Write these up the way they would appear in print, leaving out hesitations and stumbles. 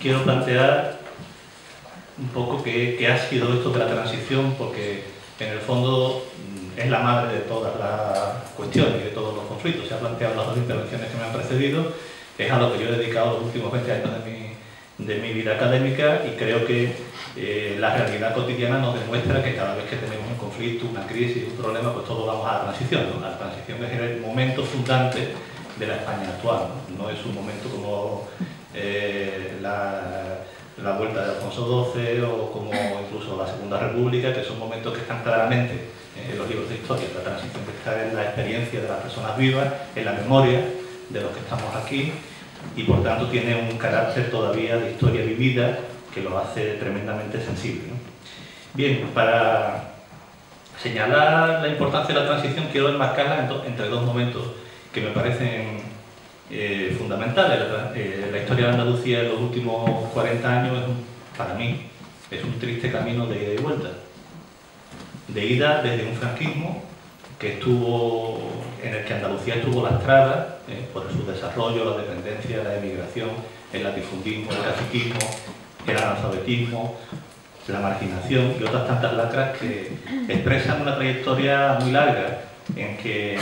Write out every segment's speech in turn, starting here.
quiero plantear un poco qué ha sido esto de la transición, porque en el fondo es la madre de todas las cuestiones y de todos los conflictos. Se ha planteado en las dos intervenciones que me han precedido, es a lo que yo he dedicado los últimos 20 años de mi vida académica, y creo que la realidad cotidiana nos demuestra que cada vez que tenemos un conflicto, una crisis, un problema, pues todos vamos a la transición, ¿no? La transición es el momento fundante de la España actual, ¿no? No es un momento como la vuelta de Alfonso XII o como incluso la Segunda República, que son momentos que están claramente en los libros de historia. La transición que está en la experiencia de las personas vivas, en la memoria de los que estamos aquí, y por tanto tiene un carácter todavía de historia vivida que lo hace tremendamente sensible, ¿no? Bien, para señalar la importancia de la transición quiero enmarcarla entre dos momentos que me parecen fundamentales. La historia de Andalucía en los últimos 40 años, para mí, es un triste camino de ida y vuelta. De ida desde un franquismo en el que Andalucía estuvo lastrada por su desarrollo, la dependencia, la emigración, el latifundismo, el caciquismo, el analfabetismo, la marginación y otras tantas lacras que expresan una trayectoria muy larga en que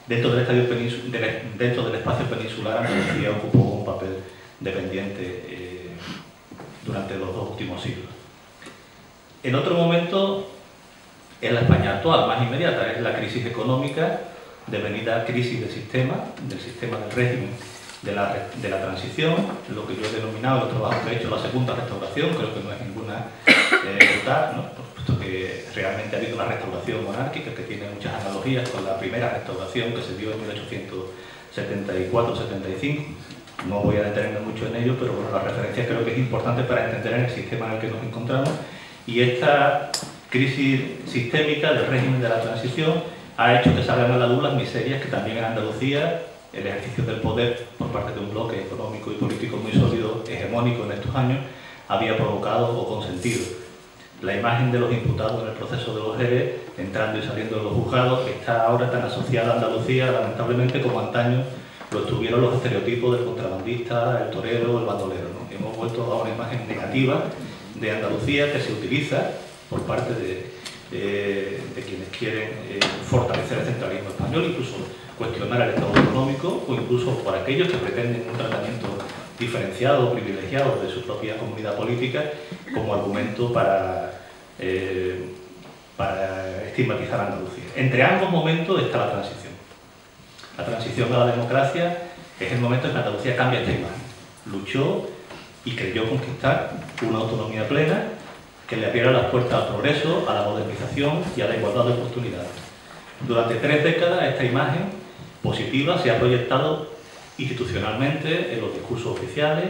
dentro del espacio peninsular Andalucía ocupó un papel dependiente durante los dos últimos siglos. En otro momento es la España actual, más inmediata, es la crisis económica, devenida crisis del sistema del régimen de la transición, lo que yo he denominado los trabajos que he hecho la segunda restauración. Creo que no es ninguna brutal, ¿no? Por supuesto que realmente ha habido una restauración monárquica que tiene muchas analogías con la primera restauración que se dio en 1874-75. No voy a detenerme mucho en ello, pero bueno, la referencia creo que es importante para entender el sistema en el que nos encontramos. Y esta crisis sistémica del régimen de la transición ha hecho que salgan a la luz las miserias que también en Andalucía el ejercicio del poder por parte de un bloque económico y político muy sólido, hegemónico en estos años, había provocado o consentido. La imagen de los imputados en el proceso de los ERE, entrando y saliendo de los juzgados, está ahora tan asociada a Andalucía, lamentablemente, como antaño lo estuvieron los estereotipos del contrabandista, el torero, el bandolero, ¿no? Hemos vuelto a una imagen negativa de Andalucía que se utiliza por parte de quienes quieren fortalecer el centralismo español, incluso cuestionar el Estado económico, o incluso por aquellos que pretenden un tratamiento diferenciado o privilegiado de su propia comunidad política como argumento para estigmatizar a Andalucía. Entre ambos momentos está la transición. La transición a la democracia es el momento en que Andalucía cambia esta imagen. Luchó y creyó conquistar una autonomía plena que le abriera las puertas al progreso, a la modernización y a la igualdad de oportunidades. Durante 3 décadas esta imagen positiva se ha proyectado institucionalmente en los discursos oficiales,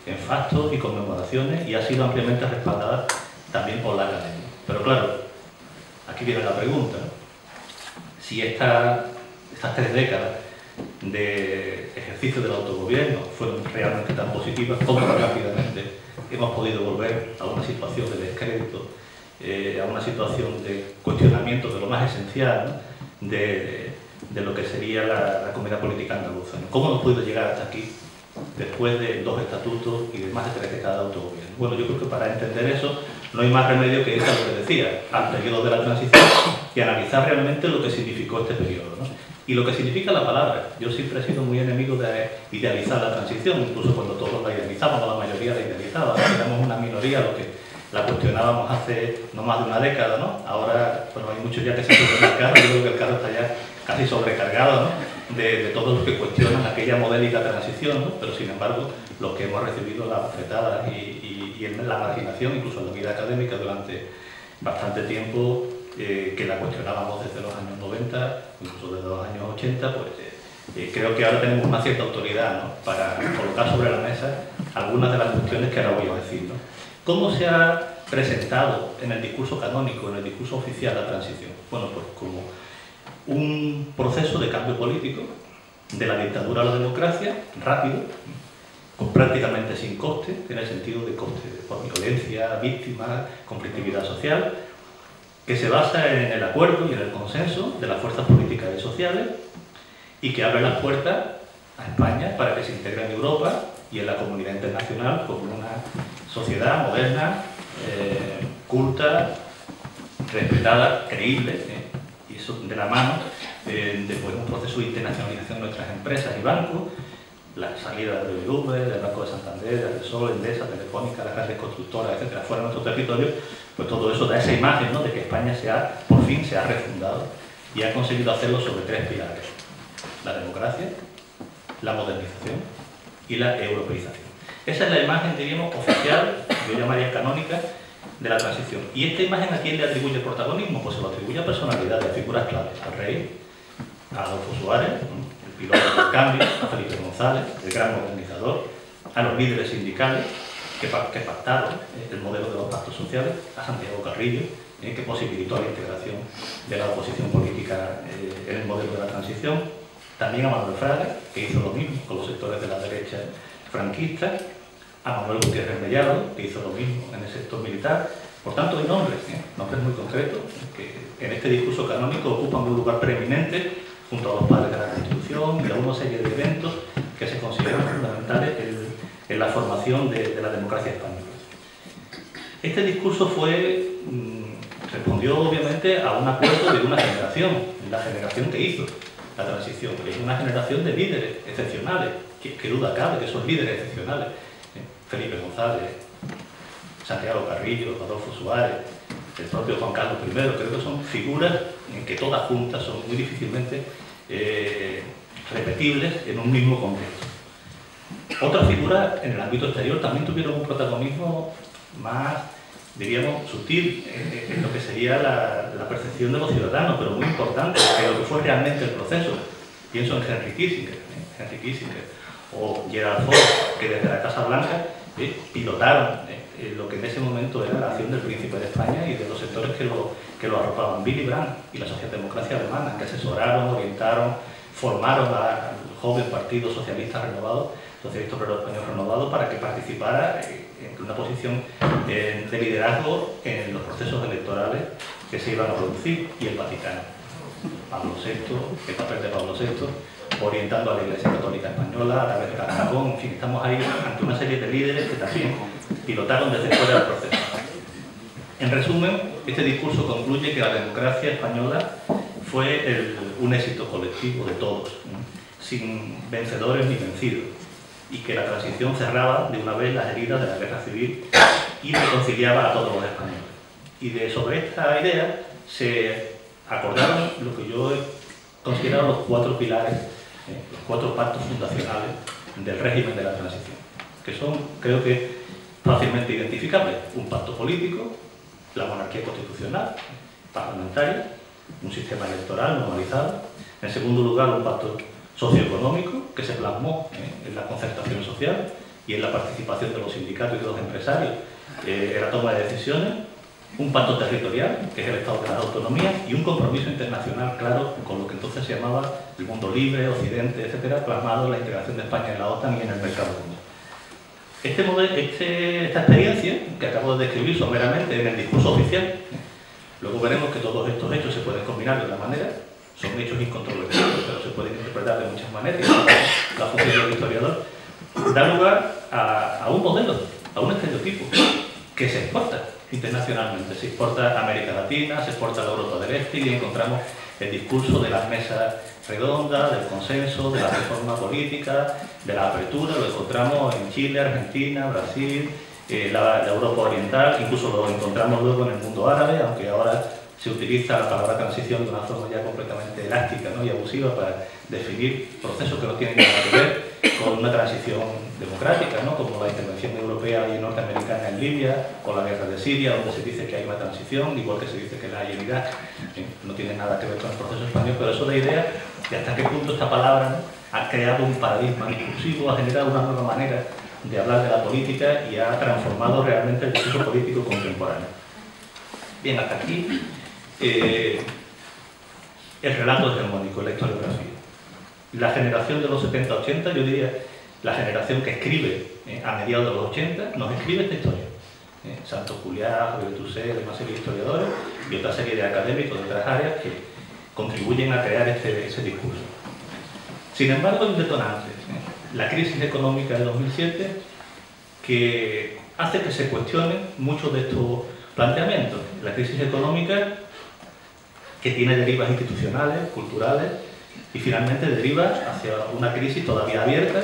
en fastos y conmemoraciones, y ha sido ampliamente respaldada también por la academia. Pero claro, aquí viene la pregunta, ¿no? Si estas 3 décadas de ejercicio del autogobierno fueron realmente tan positivas, ¿cómo rápidamente hemos podido volver a una situación de descrédito, a una situación de cuestionamiento de lo más esencial, ¿no? de lo que sería la comunidad política andaluza, ¿no? ¿Cómo hemos podido llegar hasta aquí después de 2 estatutos y de más de 3 décadas de autogobierno? Bueno, yo creo que para entender eso no hay más remedio que ir a lo que decía, al periodo de la transición, y analizar realmente lo que significó este periodo, ¿no? Y lo que significa la palabra. Yo siempre he sido muy enemigo de idealizar la transición, incluso cuando todos la idealizábamos, la mayoría la idealizaba, ¿no? Éramos una minoría los que la cuestionábamos hace no más de una década, ¿no? Ahora, bueno, hay muchos ya que se suben al carro, yo creo que el carro está ya casi sobrecargado, ¿no? de todos los que cuestionan aquella modélica transición, ¿no? Pero sin embargo, los que hemos recibido las bofetadas y la marginación, incluso en la vida académica durante bastante tiempo, que la cuestionábamos desde los años 90, incluso desde los años 80, pues creo que ahora tenemos una cierta autoridad, ¿no? Para colocar sobre la mesa algunas de las cuestiones que ahora voy a decir, ¿no? ¿Cómo se ha presentado en el discurso canónico, en el discurso oficial, la transición? Bueno, pues como un proceso de cambio político de la dictadura a la democracia, rápido, prácticamente sin coste, tiene sentido de coste por violencia, víctimas, conflictividad social, que se basa en el acuerdo y en el consenso de las fuerzas políticas y sociales, y que abre las puertas a España para que se integre en Europa y en la comunidad internacional como una sociedad moderna, culta, respetada, creíble, y eso de la mano después de un proceso de internacionalización de nuestras empresas y bancos, la salida de BBV, del Banco de Santander, de Repsol, Endesa, Telefónica, las grandes constructoras, etcétera, fuera de nuestro territorio, pues todo eso da esa imagen, ¿no?, de que España por fin se ha refundado y ha conseguido hacerlo sobre tres pilares: la democracia, la modernización y la europeización. Esa es la imagen, diríamos, oficial, yo llamaría canónica, de la transición. ¿Y esta imagen a quién le atribuye el protagonismo? Pues se lo atribuye a personalidades, a figuras claves: al rey, a Adolfo Suárez, el piloto del cambio, a Felipe González, el gran modernizador, a los líderes sindicales que pactaron el modelo de los pactos sociales, a Santiago Carrillo, que posibilitó la integración de la oposición política en el modelo de la transición, también a Manuel Fraga, que hizo lo mismo con los sectores de la derecha franquista, a Manuel Gutiérrez Mellado, que hizo lo mismo en el sector militar. Por tanto, hay nombres muy concretos, que en este discurso canónico ocupan un lugar preeminente junto a los padres de la Constitución y a una serie de eventos que se consideran fundamentales en la formación de la democracia española. Este discurso respondió obviamente a un acuerdo de una generación, la generación que hizo la transición. Es una generación de líderes excepcionales, que duda cabe que son líderes excepcionales. Felipe González, Santiago Carrillo, Adolfo Suárez, el propio Juan Carlos I, creo que son figuras que todas juntas son muy difícilmente repetibles en un mismo contexto. Otras figuras en el ámbito exterior también tuvieron un protagonismo más, diríamos, sutil en lo que sería la percepción de los ciudadanos, pero muy importante, que lo que fue realmente el proceso. Pienso en Henry Kissinger o Gerald Ford, que desde la Casa Blanca pilotaron lo que en ese momento era la acción del Príncipe de España y de los sectores que lo arropaban. Willy Brandt y la socialdemocracia alemana, que asesoraron, orientaron, formaron al joven Partido Socialista Renovado, Socialista Obrero Español Renovado, para que participara en una posición de liderazgo en los procesos electorales que se iban a producir. Y el Vaticano, Pablo VI, el papel de Pablo VI, orientando a la Iglesia Católica Española a través de Aragón. En fin, estamos ahí ante una serie de líderes que también pilotaron desde fuera del proceso. En resumen, este discurso concluye que la democracia española fue un éxito colectivo de todos, sin vencedores ni vencidos, y que la transición cerraba de una vez las heridas de la guerra civil y reconciliaba a todos los españoles. Y sobre esta idea se acordaron lo que yo he considerado los cuatro pilares, los cuatro pactos fundacionales del régimen de la transición, que son, creo que, fácilmente identificables: un pacto político, la monarquía constitucional, parlamentaria, un sistema electoral normalizado; en segundo lugar, un pacto socioeconómico que se plasmó en la concertación social y en la participación de los sindicatos y de los empresarios en la toma de decisiones; un pacto territorial, que es el Estado de las Autonomías; y un compromiso internacional claro con lo que entonces se llamaba el mundo libre, Occidente, etcétera, plasmado en la integración de España en la OTAN y en el mercado común. Esta experiencia que acabo de describir someramente en el discurso oficial, luego veremos que todos estos hechos se pueden combinar de una manera, son hechos incontrovertibles, pero se pueden interpretar de muchas maneras, y la función del historiador da lugar a un modelo, a un estereotipo que se exporta internacionalmente, se exporta a América Latina, se exporta a la Europa del Este, y encontramos el discurso de las mesas redondas, del consenso, de la reforma política, de la apertura. Lo encontramos en Chile, Argentina, Brasil, la Europa Oriental, incluso lo encontramos luego en el mundo árabe, aunque ahora se utiliza la palabra transición de una forma ya completamente elástica, ¿no?, y abusiva para definir procesos que no tienen nada que ver con una transición democrática, ¿no?, como la intervención europea y norteamericana en Libia, o la guerra de Siria, donde se dice que hay una transición, igual que se dice que la hay en Irak. No tiene nada que ver con el proceso español, pero eso da idea de hasta qué punto esta palabra, ¿no?, ha creado un paradigma discursivo, ha generado una nueva manera de hablar de la política y ha transformado realmente el discurso político contemporáneo. Bien, hasta aquí el relato hegemónico, la historiografía. La generación de los 70-80, yo diría la generación que escribe a mediados de los 80, nos escribe esta historia. Santos Juliá, Javier Tusser, una serie de historiadores y otra serie de académicos de otras áreas que contribuyen a crear ese discurso. Sin embargo, hay un detonante. la crisis económica de 2007 que hace que se cuestionen muchos de estos planteamientos. La crisis económica que tiene derivas institucionales, culturales y finalmente deriva hacia una crisis todavía abierta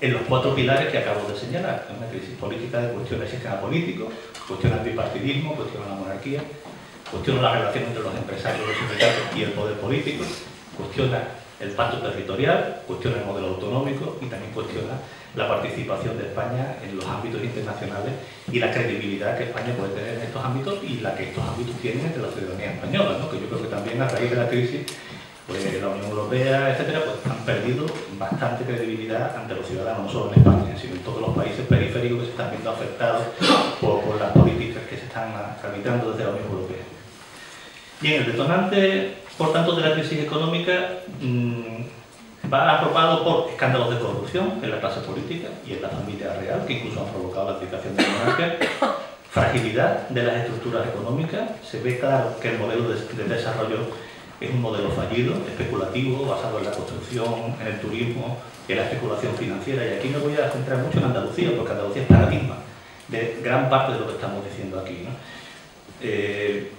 en los 4 pilares que acabo de señalar. Una crisis política de cuestiones del sistema político, cuestiona el bipartidismo, cuestiona la monarquía, cuestiona la relación entre los empresarios, los sindicatos y el poder político, cuestiona el pacto territorial, cuestiona el modelo autonómico y también cuestiona la participación de España en los ámbitos internacionales y la credibilidad que España puede tener en estos ámbitos y la que estos ámbitos tienen entre la ciudadanía española, ¿no? Que yo creo que también a raíz de la crisis pues la Unión Europea, etcétera, pues han perdido bastante credibilidad ante los ciudadanos, no solo en España, sino en todos los países periféricos que se están viendo afectados por las políticas que se están arbitrando desde la Unión Europea. Bien, el detonante, por tanto, de la crisis económica va arropado por escándalos de corrupción en la clase política y en la familia real, que incluso han provocado la abdicación del monarca, fragilidad de las estructuras económicas. Se ve claro que el modelo de desarrollo es un modelo fallido, especulativo, basado en la construcción, en el turismo, en la especulación financiera. Y aquí me voy a centrar mucho en Andalucía, porque Andalucía es paradigma de gran parte de lo que estamos diciendo aquí, ¿no?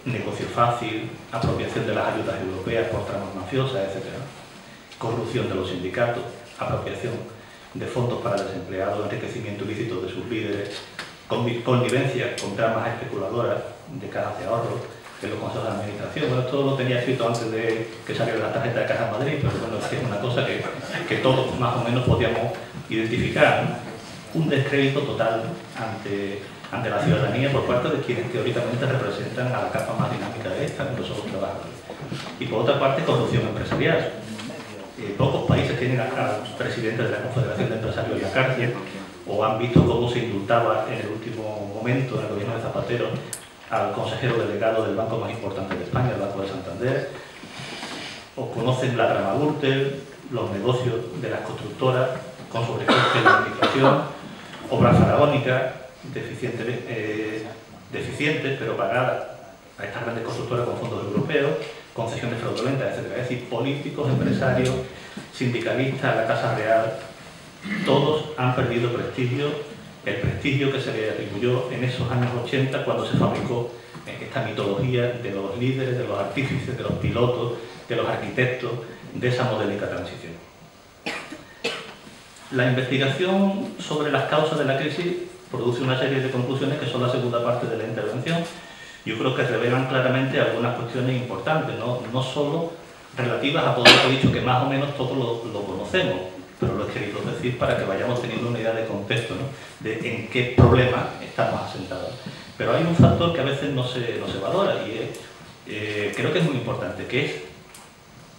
Negocio fácil, apropiación de las ayudas europeas por tramas mafiosas, etc. Corrupción de los sindicatos, apropiación de fondos para desempleados, enriquecimiento ilícito de sus líderes, connivencia con tramas especuladoras de cajas de ahorro, de los consejos de administración. Bueno, esto lo tenía escrito antes de que saliera la tarjeta de Caja Madrid, pero bueno, es una cosa que todos más o menos podíamos identificar, ¿no? Un descrédito total ante la ciudadanía por parte de quienes teóricamente representan a la capa más dinámica de esta, que son los trabajadores. Y por otra parte, corrupción empresarial. Pocos países tienen al presidente de la Confederación de Empresarios en la cárcel, o han visto cómo se indultaba en el último momento, en el gobierno de Zapatero, al consejero delegado del banco más importante de España, el Banco de Santander, o conocen la trama Gürtel, los negocios de las constructoras con sobrecoste en la administración, obras faraónicas, deficientes, pero pagadas a estas grandes constructoras con fondos europeos, concesiones fraudulentas, etc. Es decir, políticos, empresarios, sindicalistas, la Casa Real, todos han perdido prestigio, el prestigio que se le atribuyó en esos años 80 cuando se fabricó esta mitología de los líderes, de los artífices, de los pilotos, de los arquitectos de esa modélica transición. La investigación sobre las causas de la crisis produce una serie de conclusiones que son la segunda parte de la intervención. Yo creo que revelan claramente algunas cuestiones importantes, no solo relativas a todo lo que he dicho, que más o menos todos lo conocemos, pero lo he querido decir para que vayamos teniendo una idea de contexto, ¿no? De en qué problema estamos asentados. Pero hay un factor que a veces no se valora y creo que es muy importante, que es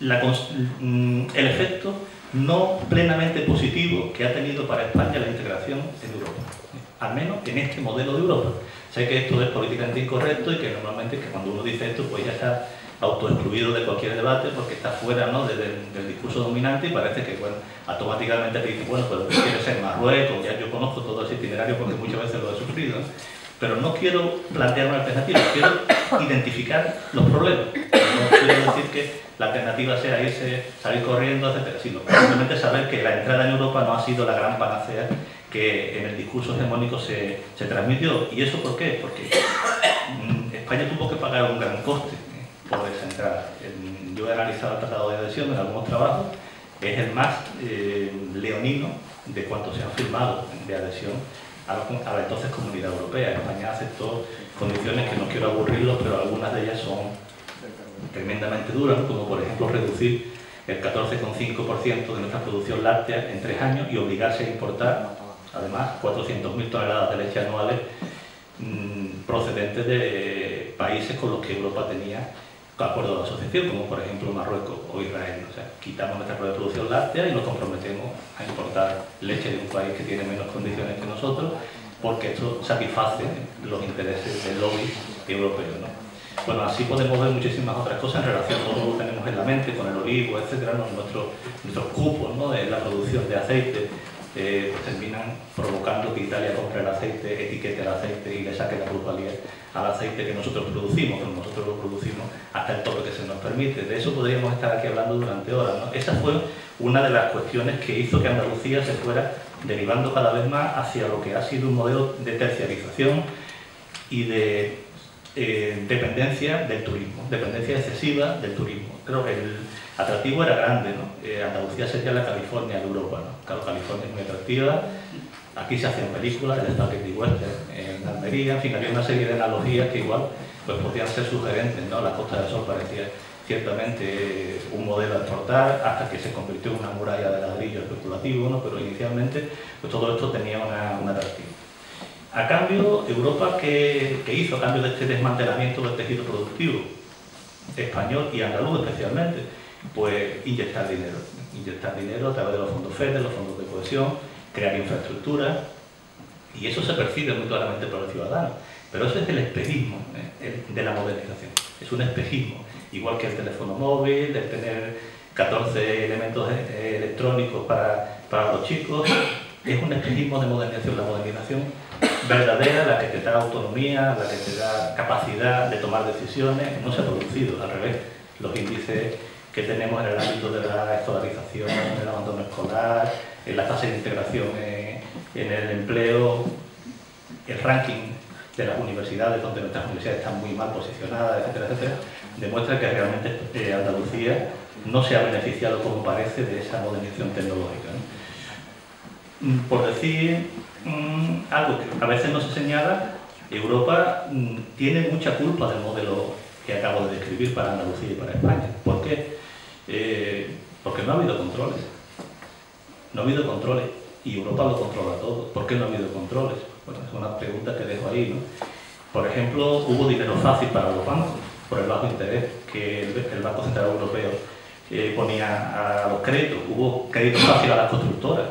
el efecto no plenamente positivo que ha tenido para España la integración en Europa, al menos en este modelo de Europa. Sé que esto es políticamente incorrecto y que normalmente cuando uno dice esto pues ya está autoexcluido de cualquier debate porque está fuera, ¿no?, del discurso dominante y parece que, bueno, automáticamente te dice, bueno, pero tú quieres ser Marruecos, ya yo conozco todo ese itinerario porque muchas veces lo he sufrido, ¿no? Pero no quiero plantear una alternativa, quiero identificar los problemas. No quiero decir que la alternativa sea salir corriendo, etcétera, sino simplemente saber que la entrada en Europa no ha sido la gran panacea que en el discurso hegemónico se transmitió. ¿Y eso por qué? Porque España tuvo que pagar un gran coste por esa entrada. Yo he analizado el Tratado de Adhesión en algunos trabajos, es el más leonino de cuantos se han firmado de adhesión a la entonces Comunidad Europea. España aceptó condiciones que no quiero aburrirlos, pero algunas de ellas son tremendamente duras, como por ejemplo reducir el 14,5% de nuestra producción láctea en 3 años y obligarse a importar, además, 400.000 toneladas de leche anuales procedentes de países con los que Europa tenía acuerdo de asociación, como por ejemplo Marruecos o Israel. O sea, quitamos nuestra propia producción láctea y nos comprometemos a importar leche de un país que tiene menos condiciones que nosotros, porque esto satisface los intereses del lobby europeo, ¿no? Bueno, así podemos ver muchísimas otras cosas en relación a todo lo que tenemos en la mente, con el olivo, etcétera, ¿no? Nuestros cupos, ¿no?, de la producción de aceite, pues terminan provocando que Italia compre el aceite, etiquete el aceite y le saque la plusvalía al aceite que nosotros producimos, pero nosotros lo producimos hasta el tope que se nos permite. De eso podríamos estar aquí hablando durante horas, ¿no? Esa fue una de las cuestiones que hizo que Andalucía se fuera derivando cada vez más hacia lo que ha sido un modelo de terciarización y de dependencia del turismo, dependencia excesiva del turismo. Creo que el atractivo era grande, ¿no? Andalucía sería la California de Europa, ¿no? Claro, California es muy atractiva, aquí se hacían películas, el Spaghetti Western en Almería, en fin, había una serie de analogías que igual pues podían ser sugerentes, ¿no? La Costa del Sol parecía ciertamente un modelo a exportar, hasta que se convirtió en una muralla de ladrillo especulativo, ¿no? Pero inicialmente pues todo esto tenía un atractivo. A cambio, Europa, ¿qué hizo a cambio de este desmantelamiento del tejido productivo español y andaluz especialmente? Pues inyectar dinero a través de los fondos FEDER, los fondos de cohesión, crear infraestructura, y eso se percibe muy claramente por el ciudadano. Pero eso es el espejismo de la modernización, es un espejismo, igual que el teléfono móvil, el tener 14 elementos electrónicos para los chicos, es un espejismo de modernización. La modernización verdadera, la que te da autonomía, la que te da capacidad de tomar decisiones, no se ha producido, al revés. Los índices que tenemos en el ámbito de la escolarización, el abandono escolar, en la fase de integración en el empleo, el ranking de las universidades, donde nuestras universidades están muy mal posicionadas, etcétera, etcétera, demuestra que realmente Andalucía no se ha beneficiado, como parece, de esa modernización tecnológica, ¿no? Por decir algo que a veces no se señala, Europa tiene mucha culpa del modelo que acabo de describir para Andalucía y para España. ¿Por qué? Porque no ha habido controles. No ha habido controles y Europa lo controla todo. ¿Por qué no ha habido controles? Bueno, es una pregunta que dejo ahí, ¿no? Por ejemplo, hubo dinero fácil para los bancos por el bajo interés que el Banco Central Europeo ponía a los créditos. Hubo crédito fácil a las constructoras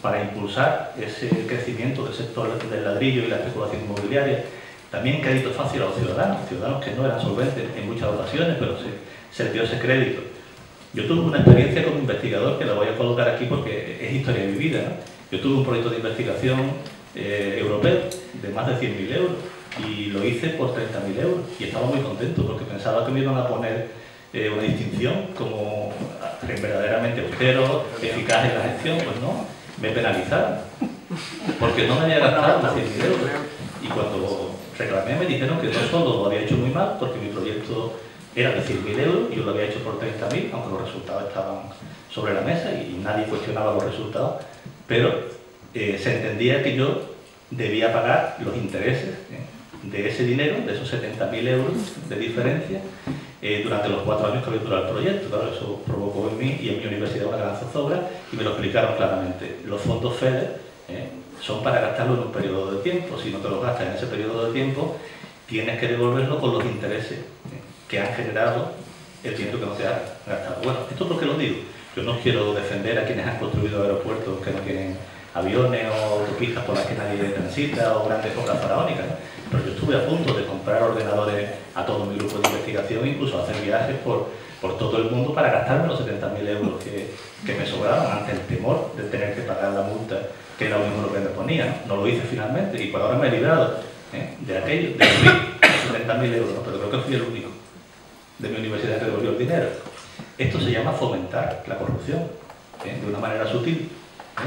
para impulsar ese crecimiento del sector del ladrillo y la especulación inmobiliaria. También crédito fácil a los ciudadanos que no eran solventes en muchas ocasiones, pero se les dio ese crédito. Yo tuve una experiencia como investigador que la voy a colocar aquí porque es historia vivida, ¿no? Yo tuve un proyecto de investigación europeo de más de 100.000 euros y lo hice por 30.000 euros y estaba muy contento porque pensaba que me iban a poner una distinción como verdaderamente austero, eficaz en la gestión. Pues no, me penalizaron porque no me había gastado los 100.000 euros y cuando reclamé me dijeron que no solo lo había hecho muy mal porque mi proyecto era de 100.000 euros y yo lo había hecho por 30.000, aunque los resultados estaban sobre la mesa y nadie cuestionaba los resultados, pero se entendía que yo debía pagar los intereses de ese dinero, de esos 70.000 euros de diferencia, durante los 4 años que había durado el proyecto. Claro, eso provocó en mí y en mi universidad una gran zozobra y me lo explicaron claramente. Los fondos FEDER son para gastarlo en un periodo de tiempo. Si no te los gastas en ese periodo de tiempo, tienes que devolverlo con los intereses que han generado el dinero que no se ha gastado. Bueno, ¿esto por qué lo digo? Yo no quiero defender a quienes han construido aeropuertos que no tienen aviones o autopistas por las que nadie transita o grandes obras faraónicas, ¿no? Pero yo estuve a punto de comprar ordenadores a todo mi grupo de investigación, incluso hacer viajes por todo el mundo para gastarme los 70.000 euros que me sobraban ante el temor de tener que pagar la multa que la Unión Europea me ponía. No lo hice finalmente y por ahora me he librado de aquello, de 70.000 euros, ¿no? Pero creo que fui el único de mi universidad que devolvió el dinero. Esto se llama fomentar la corrupción, de una manera sutil.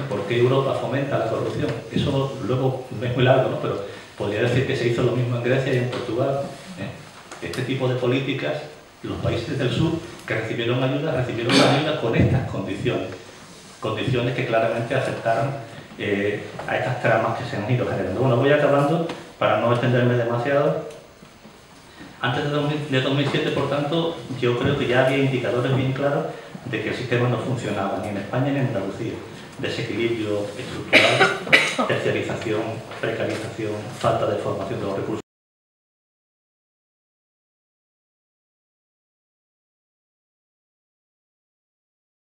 ¿Por qué Europa fomenta la corrupción? Eso luego no es muy largo, ¿no? Pero podría decir que se hizo lo mismo en Grecia y en Portugal. Este tipo de políticas, los países del sur que recibieron ayuda con estas condiciones. Condiciones que claramente afectaron a estas tramas que se han ido generando. Bueno, voy acabando para no extenderme demasiado. Antes de 2007, por tanto, yo creo que ya había indicadores bien claros de que el sistema no funcionaba, ni en España ni en Andalucía. Desequilibrio estructural, terciarización, precarización, falta de formación de los recursos